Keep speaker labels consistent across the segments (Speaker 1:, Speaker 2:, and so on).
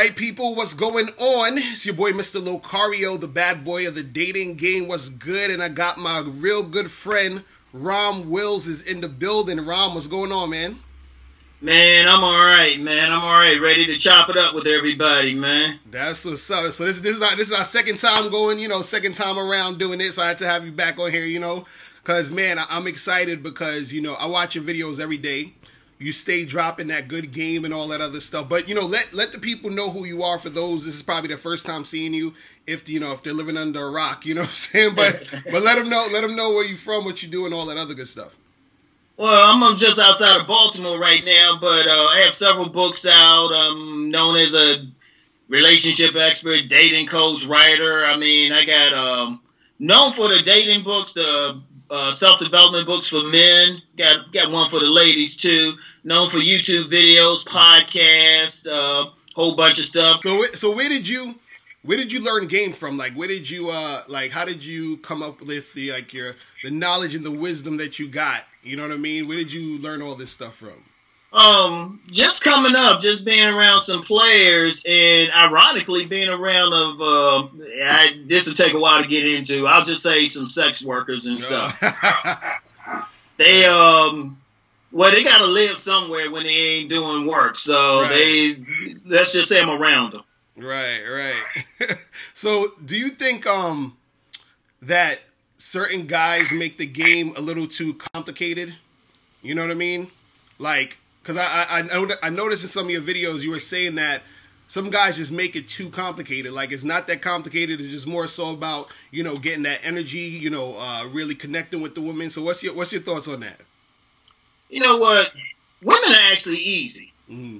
Speaker 1: right, people, what's going on? It's your boy, Mr. Locario, the bad boy of the dating game. What's good? And I got my real good friend, Rom Wills, is in the building. Rom, what's going on, man?
Speaker 2: Man, I'm all right, man. I'm all right. Ready to chop it up with everybody, man.
Speaker 1: That's what's up. So this is our second time going, second time around doing this. So I had to have you back on here, because, man, I'm excited because, I watch your videos every day. You stay dropping that good game and all that other stuff. But, let the people know who you are. For those, this is probably their first time seeing you. If they're living under a rock, you know what I'm saying? But let them know where you're from, what you do, and all that other good stuff.
Speaker 2: Well, I'm just outside of Baltimore right now, but I have several books out. I'm known as a relationship expert, dating coach, writer. I mean, I got known for the dating books, the self-development books for men. Got one for the ladies, too. Known for YouTube videos, podcasts, whole bunch of stuff.
Speaker 1: So where did you learn game from? Like, where did you how did you come up with the knowledge and the wisdom that you got? You know what I mean? Where did you learn all this stuff from?
Speaker 2: Just coming up, just being around some players, and ironically being around this will take a while to get into. I'll just say some sex workers and stuff. They they got to live somewhere when they ain't doing work, so let's just say I'm around them.
Speaker 1: Right. So, do you think that certain guys make the game a little too complicated? You know what I mean? Like, because I noticed in some of your videos you were saying that some guys just make it too complicated. Like, it's not that complicated. It's just more so about getting that energy. Really connecting with the woman. So, what's your thoughts on that?
Speaker 2: You know what? Women are actually easy.
Speaker 1: Mm-hmm.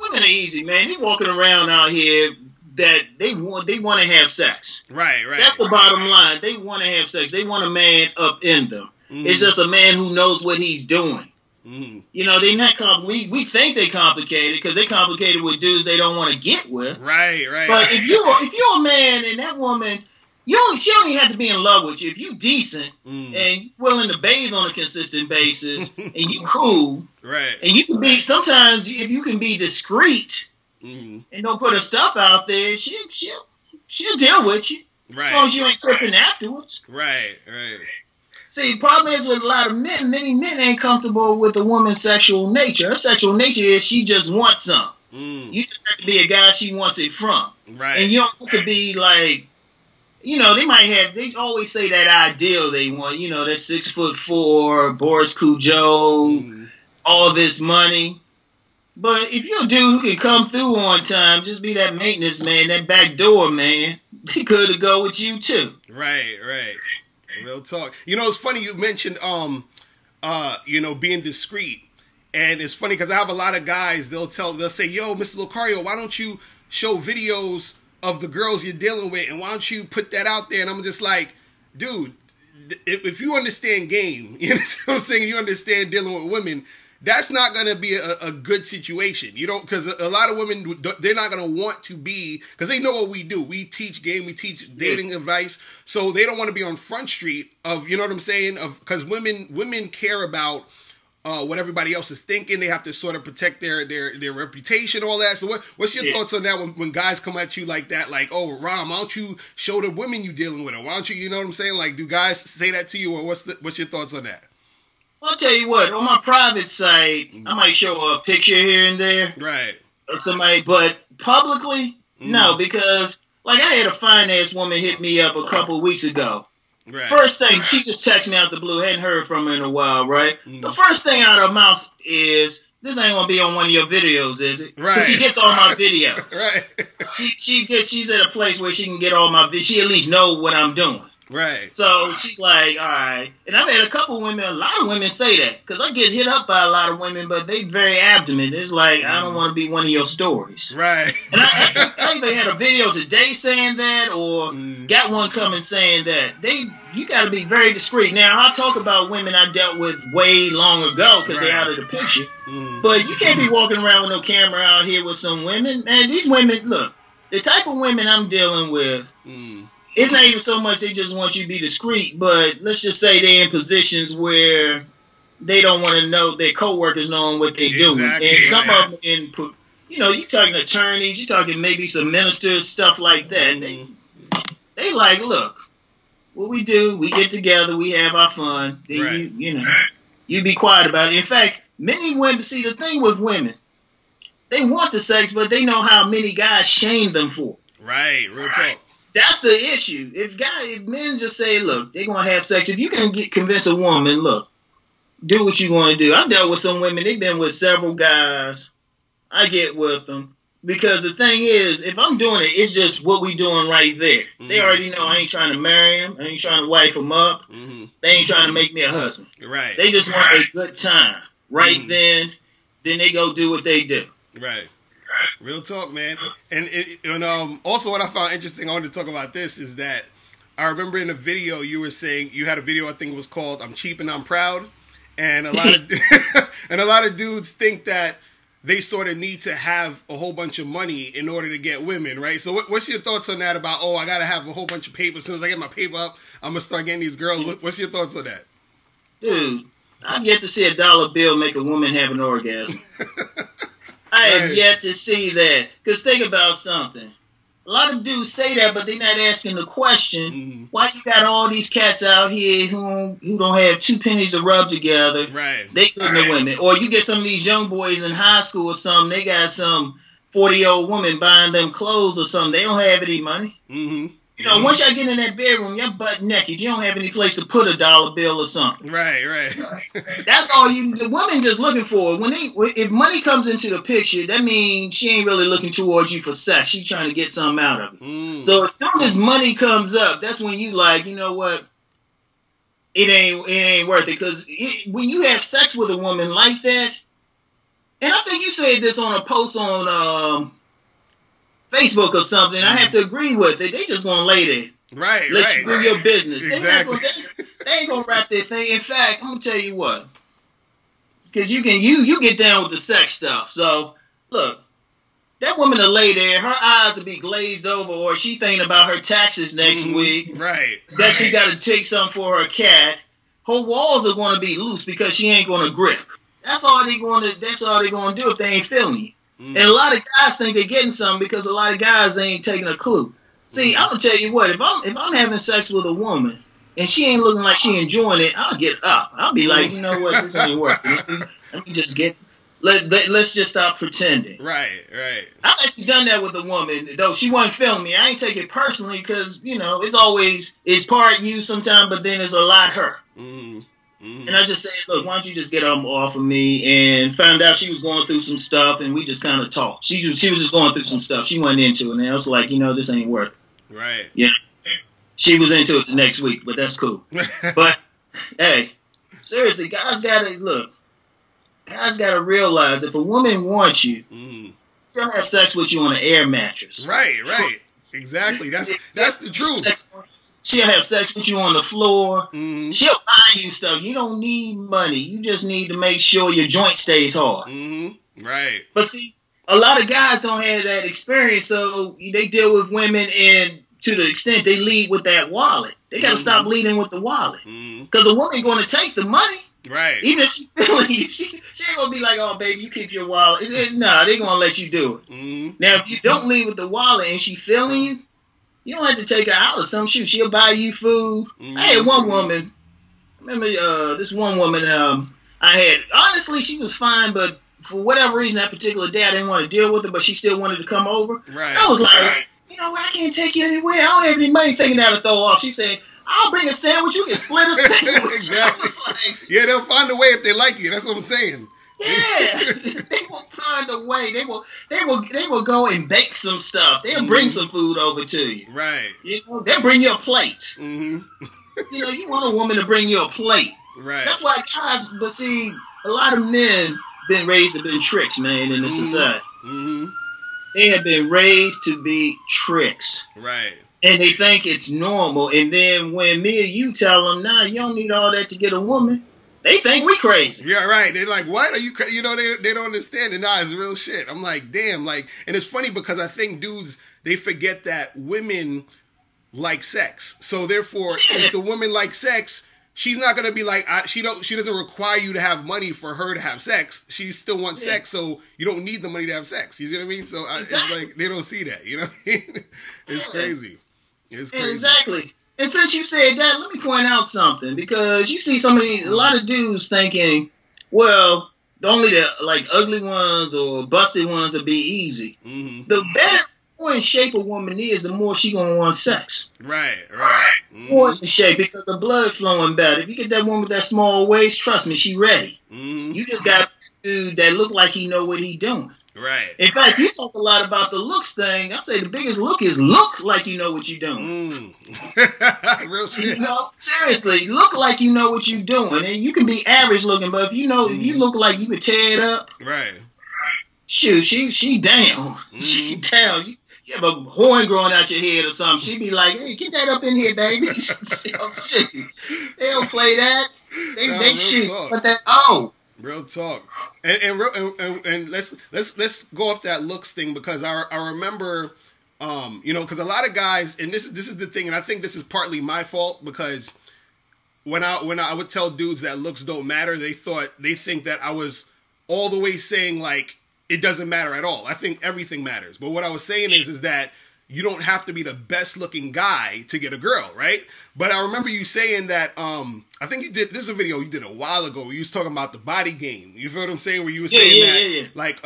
Speaker 2: Women are easy, man. They walking around out here that they want to have sex.
Speaker 1: Right.
Speaker 2: That's the bottom line. They want to have sex. They want a man up in them. Mm-hmm. It's just a man who knows what he's doing.
Speaker 1: Mm-hmm.
Speaker 2: They're not we think they complicated because they complicated with dudes they don't want to get with.
Speaker 1: Right.
Speaker 2: But if you're a man and that woman, she only have to be in love with you. If you decent and willing to bathe on a consistent basis and you cool,
Speaker 1: right?
Speaker 2: And you can be sometimes if you can be discreet and don't put her stuff out there, she'll deal with you,
Speaker 1: right? As
Speaker 2: long as you ain't tripping afterwards,
Speaker 1: right.
Speaker 2: See, the problem is with a lot of men, many men ain't comfortable with a woman's sexual nature. Her sexual nature is she just wants some. You just have to be a guy she wants it from,
Speaker 1: right?
Speaker 2: And you don't have to be like. They always say that ideal they want, that 6'4", Boris Cujo, all this money. But if you're a dude who can come through on time, just be that maintenance man, that back door man, be good to go with you too.
Speaker 1: Right. Real talk. It's funny you mentioned, being discreet. And it's funny because I have a lot of guys, they'll say, yo, Mr. Locario, why don't you show videos of the girls you're dealing with, and why don't you put that out there? And I'm just like, dude, if you understand game, you know what I'm saying? You understand dealing with women, that's not going to be a good situation. Because a lot of women, they're not going to want to be, because they know what we do. We teach game, we teach dating advice, so they don't want to be on Front Street of, you know what I'm saying? Because women care about what everybody else is thinking. They have to sort of protect their reputation, all that. So what's your thoughts on that when guys come at you like that? Like, oh, Rom, why don't you show the women you dealing with? Or why don't you, you know what I'm saying? Like, do guys say that to you, or what's your thoughts on that?
Speaker 2: I'll tell you what, on my private site, I might show a picture here and there.
Speaker 1: Right.
Speaker 2: Of somebody, but publicly, no, because like I had a finance woman hit me up a couple of weeks ago. Right. First thing, she just texted me out the blue. Hadn't heard from her in a while, right? The first thing out of her mouth is, "This ain't gonna be on one of your videos, is it?"
Speaker 1: Right.
Speaker 2: Because she gets all my videos.
Speaker 1: Right.
Speaker 2: She's at a place where she can get all my. She at least know what I'm doing.
Speaker 1: Right.
Speaker 2: So she's like, all right. And I've had a lot of women say that. Because I get hit up by a lot of women, but they very adamant. It's like, I don't want to be one of your stories.
Speaker 1: Right.
Speaker 2: And I even had a video today saying that, or got one coming saying that. You got to be very discreet. Now, I'll talk about women I dealt with way long ago because they're out of the picture. But you can't be walking around with no camera out here with some women. Man, these women, look, the type of women I'm dealing with, it's not even so much they just want you to be discreet, but let's just say they're in positions where they don't want to know their coworkers knowing what they do. And some of them in you know, you talking attorneys, you talking maybe some ministers, stuff like that. They like, look, what we do, we get together, we have our fun. Then
Speaker 1: Right.
Speaker 2: you know, you be quiet about it. In fact, many women, see, the thing with women, they want the sex, but they know how many guys shame them for it.
Speaker 1: Right, real talk.
Speaker 2: That's the issue. If men just say, look, they're going to have sex. If you can convince a woman, look, do what you want to do. I've dealt with some women, they've been with several guys. I get with them. Because the thing is, if I'm doing it, it's just what we doing right there. They already know I ain't trying to marry him. I ain't trying to wife him up. They ain't trying to make me a husband.
Speaker 1: Right.
Speaker 2: They just want a good time. Right then they go do what they do.
Speaker 1: Right. Real talk, man. And also what I found interesting, I wanted to talk about this, is that I remember in a video you were saying, you had a video I think it was called "I'm Cheap and I'm Proud," and a lot of dudes think that they sort of need to have a whole bunch of money in order to get women, right? So what's your thoughts on that about, I got to have a whole bunch of paper. As soon as I get my paper up, I'm going to start getting these girls. What's your thoughts on that?
Speaker 2: Dude, I've yet to see a dollar bill make a woman have an orgasm. I have yet to see that. Because think about something. A lot of dudes say that, but they're not asking the question, why you got all these cats out here who don't have 2 pennies to rub together?
Speaker 1: Right.
Speaker 2: They good to women. Or you get some of these young boys in high school or something, they got some 40-year-old woman buying them clothes or something. They don't have any money. You know, once y'all get in that bedroom, you're butt naked. You don't have any place to put a dollar bill or something.
Speaker 1: Right.
Speaker 2: That's all the women just looking for. If money comes into the picture, that means she ain't really looking towards you for sex. She's trying to get something out of it. So as soon as money comes up, that's when you like, you know what? It ain't worth it. Because when you have sex with a woman like that, and I think you said this on a post on Facebook or something, I have to agree with it. They just gonna lay there.
Speaker 1: Right.
Speaker 2: Let you do your business.
Speaker 1: Exactly.
Speaker 2: They ain't gonna wrap this thing. In fact, I'm gonna tell you what. Because you get down with the sex stuff. So look, that woman will lay there, her eyes will be glazed over, or she thinking about her taxes next week.
Speaker 1: Right.
Speaker 2: That she gotta take something for her cat. Her walls are gonna be loose because she ain't gonna grip. That's all they gonna do if they ain't feeling you. And a lot of guys think they're getting something because a lot of guys ain't taking a clue. See, I'm gonna tell you what, if I'm having sex with a woman and she ain't looking like she enjoying it, I'll get up. I'll be like, you know what, this ain't working. Let me just let's just stop pretending.
Speaker 1: Right.
Speaker 2: I've actually done that with a woman, though she wasn't feeling me. I ain't take it personally because, you know, it's part you sometimes, but then it's a lot her. And I just said, look, why don't you just get off of me? And found out she was going through some stuff, and we just kind of talked. She was just going through some stuff. She went into it, and I was like, you know, this ain't worth it.
Speaker 1: Right.
Speaker 2: Yeah. She was into it the next week, but that's cool. But, hey, seriously, guys gotta realize if a woman wants you, she'll have sex with you on an air mattress.
Speaker 1: Right. Exactly. That's the truth.
Speaker 2: She'll have sex with you on the floor. She'll buy you stuff. You don't need money. You just need to make sure your joint stays hard.
Speaker 1: Right.
Speaker 2: But see, a lot of guys don't have that experience, so they deal with women, and to the extent they lead with that wallet. They got to stop leading with the wallet. Because a woman going to take the money.
Speaker 1: Right.
Speaker 2: Even if she's feeling you, she ain't going to be like, oh, baby, you keep your wallet. Nah, they going to let you do it. Now, if you don't lead with the wallet and she feeling you, you don't have to take her out or some shit. She'll buy you food. I had one woman. Remember this one woman I had. Honestly, she was fine, but for whatever reason, that particular day, I didn't want to deal with her, but she still wanted to come over.
Speaker 1: Right.
Speaker 2: I was like, you know what? I can't take you anywhere. I don't have any money thinking out to throw off. She said, I'll bring a sandwich. You can split a sandwich.
Speaker 1: Exactly.
Speaker 2: I was like,
Speaker 1: yeah, they'll find a way if they like you. That's what I'm saying.
Speaker 2: Yeah, they will find a way. They will go and bake some stuff. They'll bring some food over to you.
Speaker 1: Right.
Speaker 2: You know, they'll bring you a plate. You know, you want a woman to bring you a plate.
Speaker 1: Right.
Speaker 2: That's why guys. But see, a lot of men been raised to be tricks, man, in the society. They have been raised to be tricks.
Speaker 1: Right.
Speaker 2: And they think it's normal. And then when me or you tell them, nah, you don't need all that to get a woman, they think we crazy.
Speaker 1: Yeah, right. They're like, what? Are you crazy? You know, they don't understand it. Nah, it's real shit. I'm like, damn. Like, and it's funny because I think dudes, they forget that women like sex. So therefore, if the woman likes sex, she's not gonna be like she doesn't require you to have money for her to have sex. She still wants sex, so you don't need the money to have sex. You see what I mean? So it's like they don't see that. You know, it's crazy. It's crazy.
Speaker 2: Exactly. And since you said that, let me point out something, because you see a lot of dudes thinking, well, only the like ugly ones or busted ones will be easy.
Speaker 1: Mm-hmm.
Speaker 2: The better, more in shape a woman is, the more she gonna want sex.
Speaker 1: Right. Mm-hmm.
Speaker 2: More in shape, because the blood flowing better. If you get that woman with that small waist, trust me, she ready.
Speaker 1: Mm-hmm.
Speaker 2: You just got a dude that look like he know what he doing.
Speaker 1: Right.
Speaker 2: In fact, you talk a lot about the looks thing. I say the biggest look is look like you know what you're doing.
Speaker 1: Real shit.
Speaker 2: You know, seriously, look like you know what you're doing. And you can be average looking, but if you look like you could tear it up,
Speaker 1: right?
Speaker 2: Shoot, she down.
Speaker 1: Mm-hmm.
Speaker 2: She down. You have a horn growing out your head or something. She be like, "Hey, get that up in here, baby." Oh, shit. They don't play that. They shoot. But
Speaker 1: real talk. And let's go off that looks thing, because I remember, because a lot of guys, and this is the thing, and I think this is partly my fault, because when I would tell dudes that looks don't matter, they think that I was all the way saying like it doesn't matter at all. I think everything matters. But what I was saying is that you don't have to be the best looking guy to get a girl, right? But I remember you saying that, I think you did, this is a video you did a while ago where you was talking about the body game. You feel what I'm saying? Where you were saying like,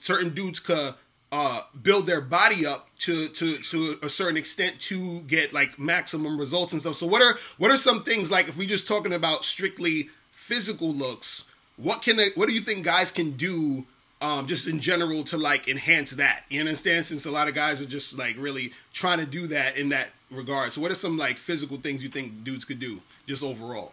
Speaker 1: certain dudes could build their body up to a certain extent to get like maximum results and stuff. So what are some things, like if we just talking about strictly physical looks, what do you think guys can do just in general to like enhance that? You understand? Since a lot of guys are just like really trying to do that in that regard. So what are some like physical things you think dudes could do just overall?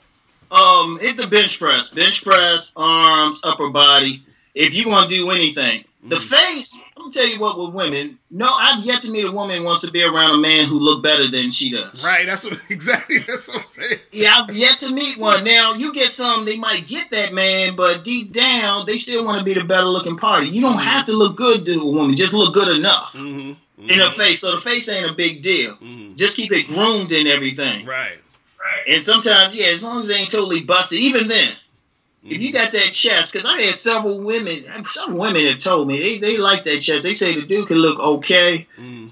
Speaker 2: Hit the bench press, arms, upper body. If you want to do anything, the face. I'm gonna tell you what, with women, no, I've yet to meet a woman who wants to be around a man who look better than she does.
Speaker 1: Right. That's what I'm saying.
Speaker 2: Yeah, I've yet to meet one. Now you get some, they might get that man, but deep down they still want to be the better looking party. You don't have to look good to a woman; just look good enough in her face. So the face ain't a big deal. Just keep it groomed and everything.
Speaker 1: Right.
Speaker 2: And sometimes, as long as they ain't totally busted, even then. If you got that chest, because I had several women have told me they like that chest. They say the dude can look okay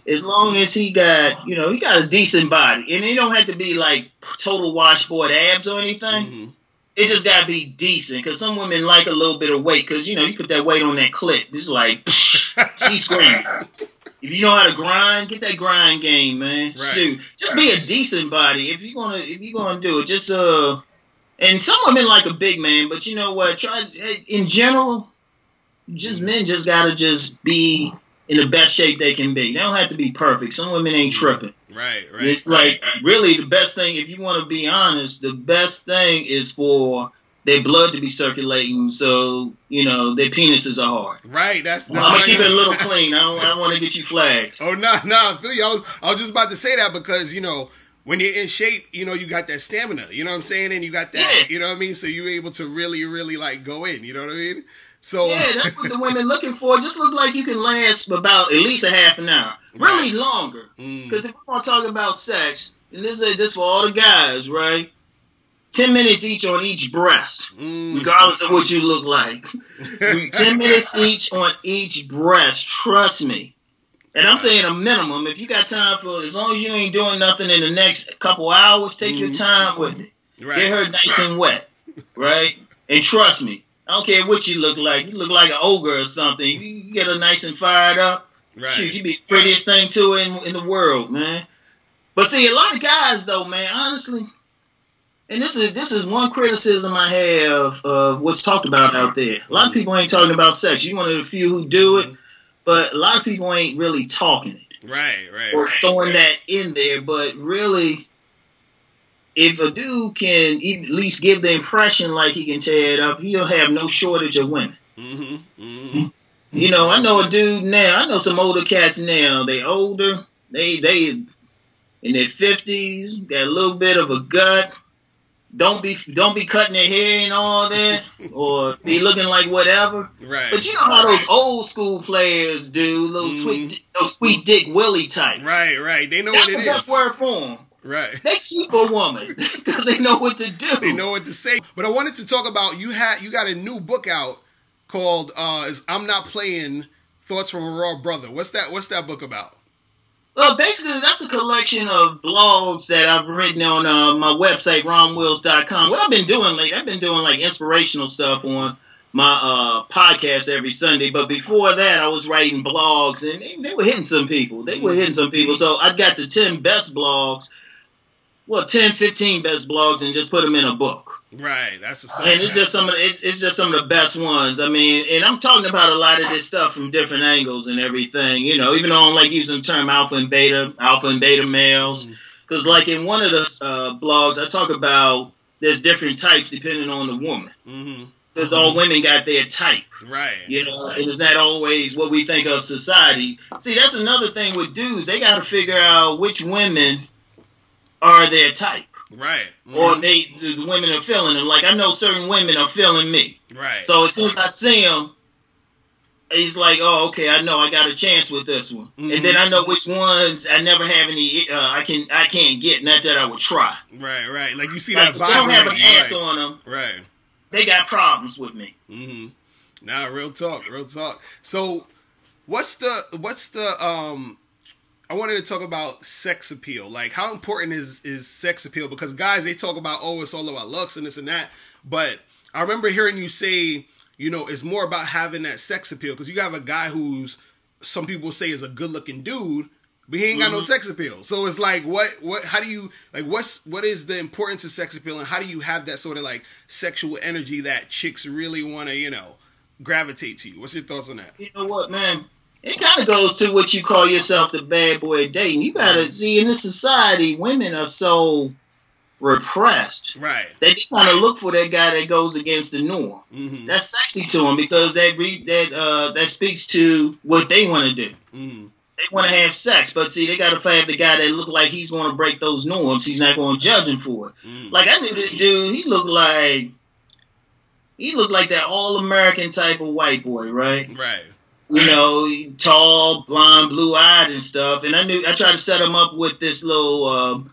Speaker 2: as long as he got a decent body, and it don't have to be like total washboard abs or anything. It just got to be decent, because some women like a little bit of weight, because you put that weight on that clip. It's like she's screaming. If you know how to grind, get that grind game, man. Right. Shoot, just be a decent body if you're gonna do it. Just And some women like a big man, but you know what? In general, men just gotta just be in the best shape they can be. They don't have to be perfect. Some women ain't tripping.
Speaker 1: Right.
Speaker 2: It's like, really, the best thing, if you want to be honest, the best thing is for their blood to be circulating, so their penises are hard.
Speaker 1: Right. I'm
Speaker 2: gonna keep it a little clean. I don't want to get you flagged.
Speaker 1: Oh no, I feel you. I was just about to say that, because when you're in shape, you got that stamina, you know what I'm saying? And you got that, you know what I mean? So you're able to really, really like go in, you know what I mean? So
Speaker 2: that's what the women looking for. Just look like you can last about at least a half an hour. Really longer. Because if we want to talk about sex, and this is for all the guys, right? 10 minutes each on each breast, regardless of what you look like. 10 minutes each on each breast, trust me. And I'm saying a minimum. If you got time for, as long as you ain't doing nothing in the next couple hours, take your time with it. Right. Get her nice and wet, right? And trust me, I don't care what you look like. You look like an ogre or something. You get her nice and fired up. Right. Shoot, you be the prettiest thing too in the world, man. But see, a lot of guys though, man, honestly, and this is one criticism I have of what's talked about out there. A lot of people ain't talking about sex. You're one of the few who do it. But a lot of people ain't really talking it.
Speaker 1: Right.
Speaker 2: Or throwing that in there. But really, if a dude can at least give the impression like he can tear it up, he'll have no shortage of women. I know a dude now. I know some older cats now. They older. They in their 50s. Got a little bit of a gut. Don't be cutting their hair and all that, or be looking like whatever.
Speaker 1: Right.
Speaker 2: But you know how those old school players do, those sweet Dick Willie types.
Speaker 1: Right. They know
Speaker 2: That's
Speaker 1: what it is.
Speaker 2: That's the best word for them.
Speaker 1: Right.
Speaker 2: They keep a woman because they know what to do.
Speaker 1: They know what to say. But I wanted to talk about you got a new book out called "I'm Not Playing: Thoughts from a Raw Brother." What's that book about?
Speaker 2: Well, basically, that's a collection of blogs that I've written on my website, RonWills.com. What I've been doing lately, I've been doing like inspirational stuff on my podcast every Sunday. But before that, I was writing blogs, and they were hitting some people. So I got the 10 best blogs, 10, 15 best blogs, and just put them in a book.
Speaker 1: Right, that's the
Speaker 2: and it's just some of the best ones. I mean, and I'm talking about a lot of this stuff from different angles and everything. You know, even though I don't like using the term alpha and beta males, because like in one of the blogs, I talk about there's different types depending on the woman. Because all women got their type.
Speaker 1: Right.
Speaker 2: You know, and it's not always what we think of society. See, that's another thing with dudes. They got to figure out which women are their type.
Speaker 1: Right.
Speaker 2: Or the women are feeling them. Like, I know certain women are feeling me.
Speaker 1: Right.
Speaker 2: So as soon as I see them, he's like, oh, okay, I know I got a chance with this one. And then I know which ones I never have any, I can't get, not that I would try.
Speaker 1: Right. Like, you see that vibe.
Speaker 2: They don't have an ass on them.
Speaker 1: Right.
Speaker 2: They got problems with me.
Speaker 1: Nah, real talk. So, what's the I wanted to talk about sex appeal. Like, how important is sex appeal? Because guys, they talk about, oh, it's all about looks and this and that. But I remember hearing you say, you know, it's more about having that sex appeal. Because you have a guy who's, some people say is a good looking dude, but he ain't got no sex appeal. So it's like, how do you, like, what is the importance of sex appeal? And how do you have that sort of like sexual energy that chicks really want to, you know, gravitate to you? What's your thoughts on that?
Speaker 2: You know what, man? It kind of goes to what you call yourself the bad boy dating. You got to see, in this society, women are so repressed.
Speaker 1: Right.
Speaker 2: They just kind of look for that guy that goes against the norm. That's sexy to them because that speaks to what they want to do. They want to have sex, but see, they got to find the guy that look like he's going to break those norms. He's not going to judge him for it. Like, I knew this dude, he looked like that all-American type of white boy, right?
Speaker 1: Right.
Speaker 2: You know, tall, blonde, blue-eyed and stuff. And I tried to set him up with this little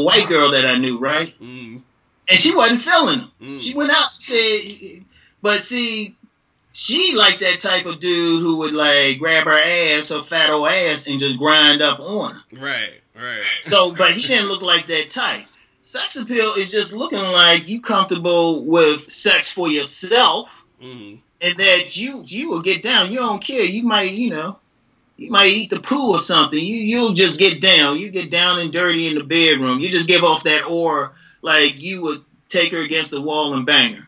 Speaker 2: white girl that I knew, right? And she wasn't feeling him. She went out and said, but see, she liked that type of dude who would like grab her ass, her fat old ass, and just grind up on her.
Speaker 1: Right.
Speaker 2: So, but he didn't look like that type. Sex appeal is just looking like you comfortable with sex for yourself. And that you will get down. You don't care. You might eat the poo or something. You'll just get down. You get down and dirty in the bedroom. You just give off that aura like you would take her against the wall and bang her.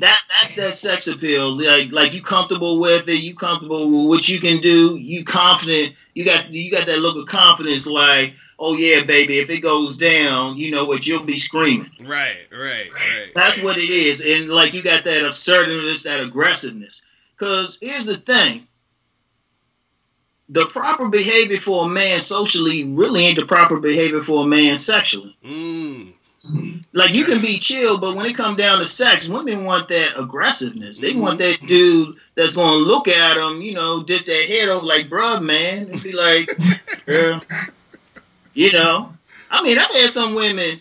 Speaker 2: That's that sex appeal. Like you comfortable with it. You comfortable with what you can do. You confident. You got that look of confidence. Like, oh yeah, baby, if it goes down, you know what, you'll be screaming. Right. That's what it is. And like you got that assertiveness, that aggressiveness. Because here's the thing. The proper behavior for a man socially really ain't the proper behavior for a man sexually. Like, you can be chill, but when it comes down to sex, women want that aggressiveness. They want that dude that's going to look at them, you know, dip their head over like, bruh, man, and be like, girl. You know, I mean, I've had some women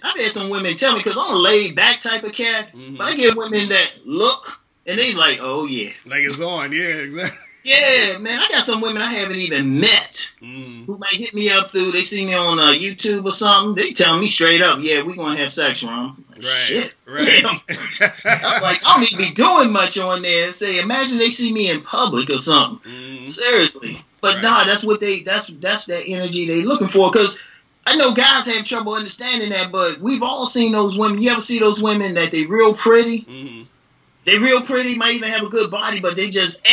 Speaker 2: tell me, because I'm a laid back type of cat, but I get women that look and they's like, oh yeah.
Speaker 1: Like it's on, yeah, exactly.
Speaker 2: Yeah, man, I got some women I haven't even met who might hit me up through, they see me on YouTube or something, they tell me straight up, yeah, we're going to have sex, Ron. Like, shit.
Speaker 1: Right.
Speaker 2: I'm like, I don't need to be doing much on there. Say, imagine they see me in public or something. Seriously. But nah, that's that energy they looking for, because I know guys have trouble understanding that, but we've all seen those women. You ever see those women that they real pretty? They real pretty, might even have a good body, but they just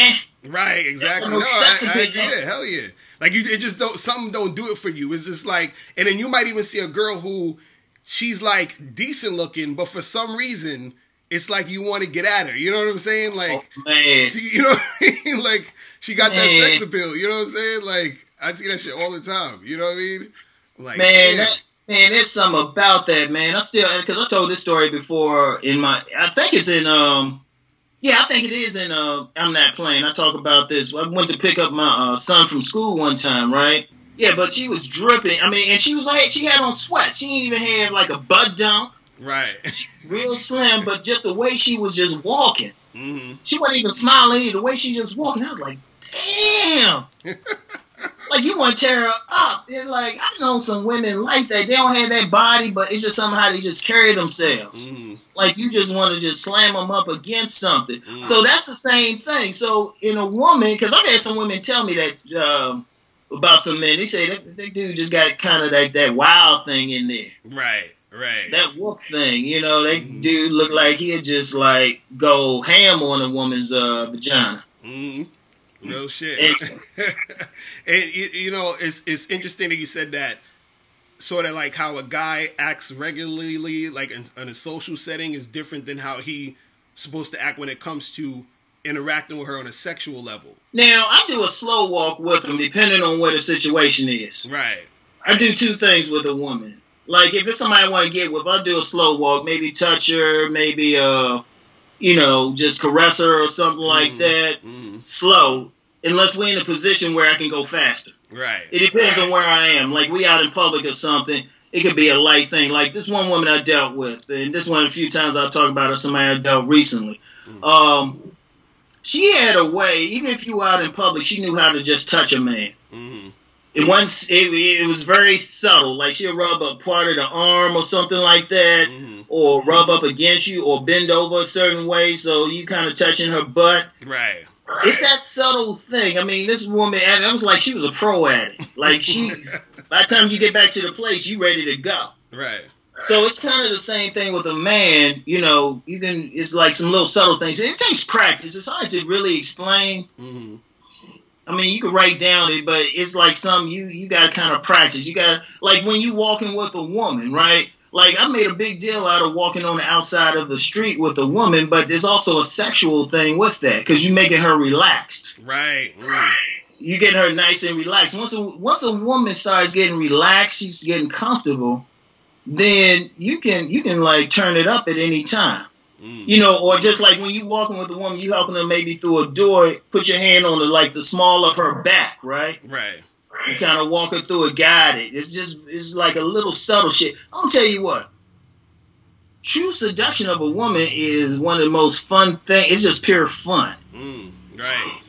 Speaker 1: Right, exactly. Yeah, hell yeah. Like it just something don't do it for you. It's just like, and then you might even see a girl who she's like decent looking, but for some reason it's like you want to get at her. You know what I'm saying? Like, you know what I mean? Like she got that sex appeal. You know what I'm saying? Like I see that shit all the time. You know what I mean? Like,
Speaker 2: man, there's something about that, man. Because I told this story before I think it is in I'm Not Playing. I talk about this. I went to pick up my son from school one time, right? Yeah, but she was dripping. I mean, and she was like, she had on sweats. She didn't even have like a butt dump.
Speaker 1: Right.
Speaker 2: She's real slim, but just the way she was just walking. She wasn't even smiling either. The way she just walking, I was like, damn. Like, you want to tear her up. And like, I know some women like that. They don't have that body, but it's just somehow they just carry themselves. Like, you just want to just slam them up against something. So that's the same thing. So in a woman, because I've had some women tell me that about some men. They say that they do just got kind of like that wild thing in there.
Speaker 1: Right. Right.
Speaker 2: That wolf thing, you know, that dude looked like he'd just like go ham on a woman's vagina.
Speaker 1: Real shit. And you know, it's interesting that you said that. Sort of like how a guy acts regularly, like in a social setting, is different than how he supposed to act when it comes to interacting with her on a sexual level.
Speaker 2: Now, I do a slow walk with them, depending on what the situation is.
Speaker 1: Right.
Speaker 2: I do two things with a woman. Like, if it's somebody I want to get with, I'll do a slow walk. Maybe touch her, maybe, you know, just caress her or something like that. Slow. Unless we're in a position where I can go faster.
Speaker 1: Right.
Speaker 2: It depends on where I am. Like, we out in public or something, it could be a light thing. Like, this one woman I dealt with, and this one a few times I've talked about her, somebody I dealt recently. She had a way, even if you were out in public, she knew how to just touch a man. It was very subtle. Like, she'll rub up part of the arm or something like that, or rub up against you, or bend over a certain way, so you kind of touching her butt.
Speaker 1: Right.
Speaker 2: It's that subtle thing. I mean, this woman, and it was like she was a pro at it. Like, by the time you get back to the place, you ready to go.
Speaker 1: Right.
Speaker 2: So it's kind of the same thing with a man. You know, it's like some little subtle things. It takes practice. It's hard to really explain. I mean, you can write down it, but it's like something you got to kind of practice. You got to, like when you walking with a woman, right? Like, I made a big deal out of walking on the outside of the street with a woman, but there's also a sexual thing with that because you're making her relaxed.
Speaker 1: Right.
Speaker 2: You getting her nice and relaxed. Once a woman starts getting relaxed, she's getting comfortable, then you can like turn it up at any time. You know, or just like when you walking with a woman, you helping her maybe through a door, put your hand on the small of her back, right?
Speaker 1: Right.
Speaker 2: You kind of walk her through it, guide it. It's like a little subtle shit. I'm gonna tell you what. True seduction of a woman is one of the most fun things. It's just pure fun.
Speaker 1: Right.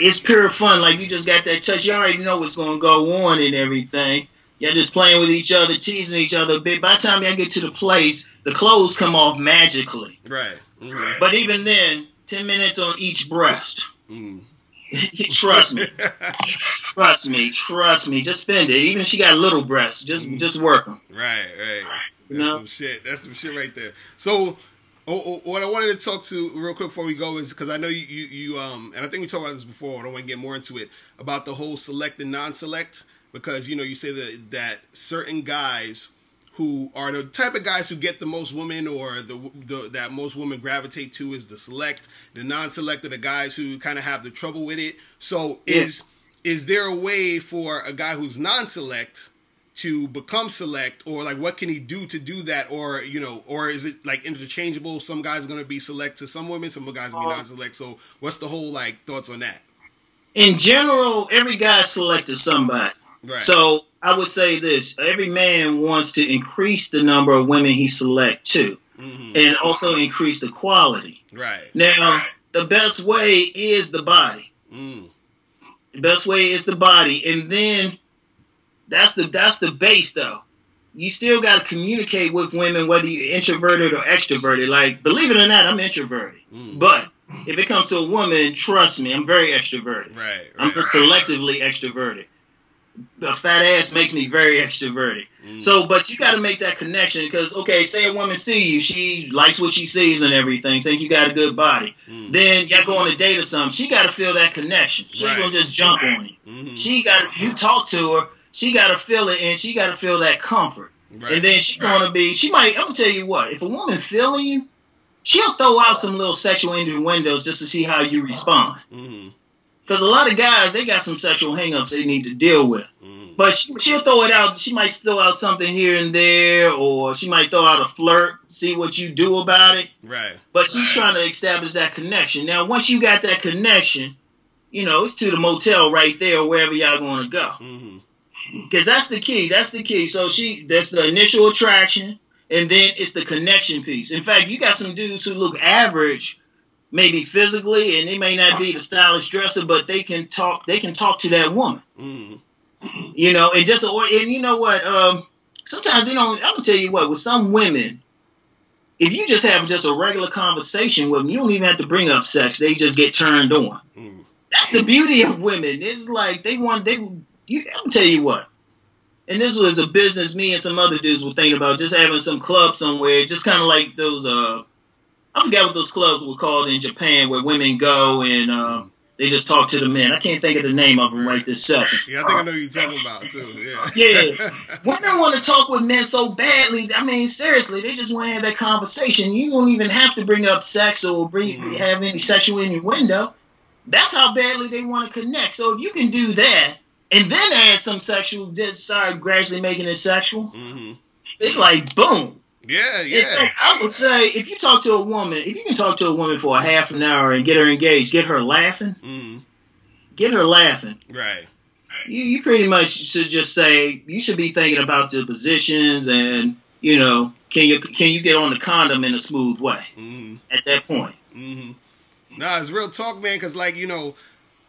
Speaker 2: It's pure fun. Like, you just got that touch. You already know what's gonna go on and everything. Y'all just playing with each other, teasing each other a bit. By the time y'all get to the place, the clothes come off magically.
Speaker 1: Right.
Speaker 2: But even then, 10 minutes on each breast. Trust me. Trust me. Just spend it. Even if she got little breasts, just work them.
Speaker 1: Right.
Speaker 2: You know?
Speaker 1: Some shit. That's some shit right there. So, what I wanted to talk to real quick before we go is, because I know you and I think we talked about this before, I don't want to get more into it, about the whole select and non-select, because, you know, you say that certain guys who are the type of guys who get the most women, or that most women gravitate to, is the select. The non-select are the guys who kind of have the trouble with it. So is there a way for a guy who's non-select to become select, or like what can he do to do that, or, you know, or is it like interchangeable? Some guys are going to be select to some women, some guys are going to be non-select. So what's the whole like thoughts on that?
Speaker 2: In general, every guy selected somebody.
Speaker 1: Right.
Speaker 2: So I would say this: every man wants to increase the number of women he select to, and also increase the quality.
Speaker 1: Right.
Speaker 2: Now, the best way is the body. The best way is the body, and then that's the base, though. You still got to communicate with women, whether you're introverted or extroverted. Like, believe it or not, I'm introverted, but if it comes to a woman, trust me, I'm very extroverted.
Speaker 1: Right.
Speaker 2: I'm just selectively extroverted. The fat ass makes me very extroverted. So, but you got to make that connection, because, okay, say a woman see you, she likes what she sees and everything, think you got a good body. Then y'all go on a date or something. She got to feel that connection. She ain't gonna just jump on you. She got, you talk to her, she got to feel it, and she got to feel that comfort. Right. And then she gonna be, I'm gonna tell you what, if a woman feeling you, she'll throw out some little sexual innuendos just to see how you respond. Because a lot of guys, they got some sexual hang-ups they need to deal with. But she'll throw it out. She might throw out something here and there, or she might throw out a flirt, see what you do about it.
Speaker 1: Right.
Speaker 2: But she's trying to establish that connection. Now, once you got that connection, you know, it's to the motel right there, or wherever y'all going to go. Because that's the key. That's the key. So that's the initial attraction, and then it's the connection piece. In fact, you got some dudes who look average, maybe physically, and they may not be the stylish dresser, but they can talk. They can talk to that woman.
Speaker 1: Mm.
Speaker 2: You know, and you know what? Sometimes I'm gonna tell you what. With some women, if you just have just a regular conversation with them, you don't even have to bring up sex. They just get turned on.
Speaker 1: Mm.
Speaker 2: That's the beauty of women. It's like I'm gonna tell you what. And this was a business me and some other dudes were thinking about, just having some club somewhere, just kind of like those. I forgot what those clubs were called in Japan, where women go and they just talk to the men. I can't think of the name of them right this second.
Speaker 1: Yeah, I think I know who you're talking about too. Yeah.
Speaker 2: Yeah. Women want to talk with men so badly. I mean, seriously, they just want to have that conversation. You don't even have to bring up sex or have any sexual innuendo. That's how badly they want to connect. So if you can do that and then add some sexual, start gradually making it sexual, it's like boom.
Speaker 1: Yeah, yeah.
Speaker 2: So I would say if you talk to a woman, if you can talk to a woman for a half an hour and get her engaged, get her laughing, get her laughing.
Speaker 1: Right.
Speaker 2: You pretty much should just say you should be thinking about the positions and, you know, can you get on the condom in a smooth way at that point.
Speaker 1: Nah, it's real talk, man, because, like, you know,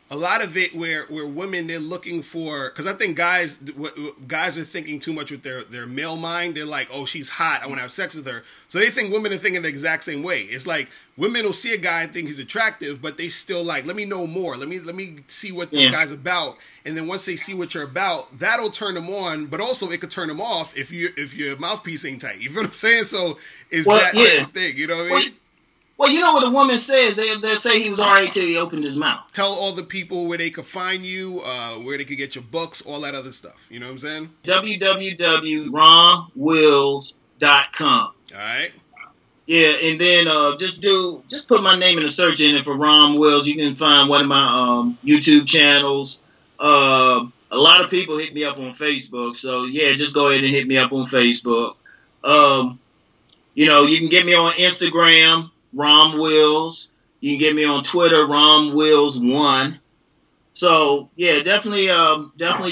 Speaker 1: a lot of it where women, they're looking for, because I think guys are thinking too much with their male mind. They're like, oh, she's hot, I want to have sex with her. So they think women are thinking the exact same way. It's like women will see a guy and think he's attractive, but they still like, let me know more. Let me see what this guy's about. And then once they see what you're about, that'll turn them on. But also it could turn them off if your mouthpiece ain't tight. You feel what I'm saying? So that thing? You know what I mean?
Speaker 2: Well, you know what a woman says. They'll say he was all right till he opened his mouth.
Speaker 1: Tell all the people where they could find you, where they could get your books, all that other stuff. You know what I'm saying?
Speaker 2: www.romwills.com.
Speaker 1: All right.
Speaker 2: Yeah, and then just put my name in the search engine for Rom Wills. You can find one of my YouTube channels. A lot of people hit me up on Facebook, so yeah, just go ahead and hit me up on Facebook. You know, you can get me on Instagram, Rom Wills. You can get me on Twitter, Rom Wills1. So yeah, definitely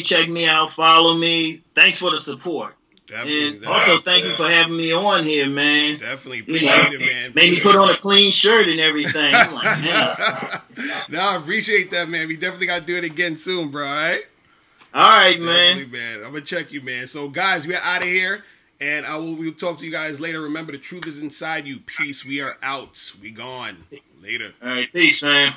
Speaker 2: check me out, follow me. Thanks for the support. Definitely. Also, thank you for having me on here, man.
Speaker 1: Definitely appreciate it, man.
Speaker 2: Made me put on a clean shirt and everything. I'm like, man.
Speaker 1: No, I appreciate that, man. We definitely got to do it again soon, bro. All right?
Speaker 2: All right, man.
Speaker 1: Definitely, man. I'm going to check you, man. So, guys, we're out of here. And we'll talk to you guys later. Remember, the truth is inside you. Peace. We are out. We gone. Later.
Speaker 2: All right. Peace, man.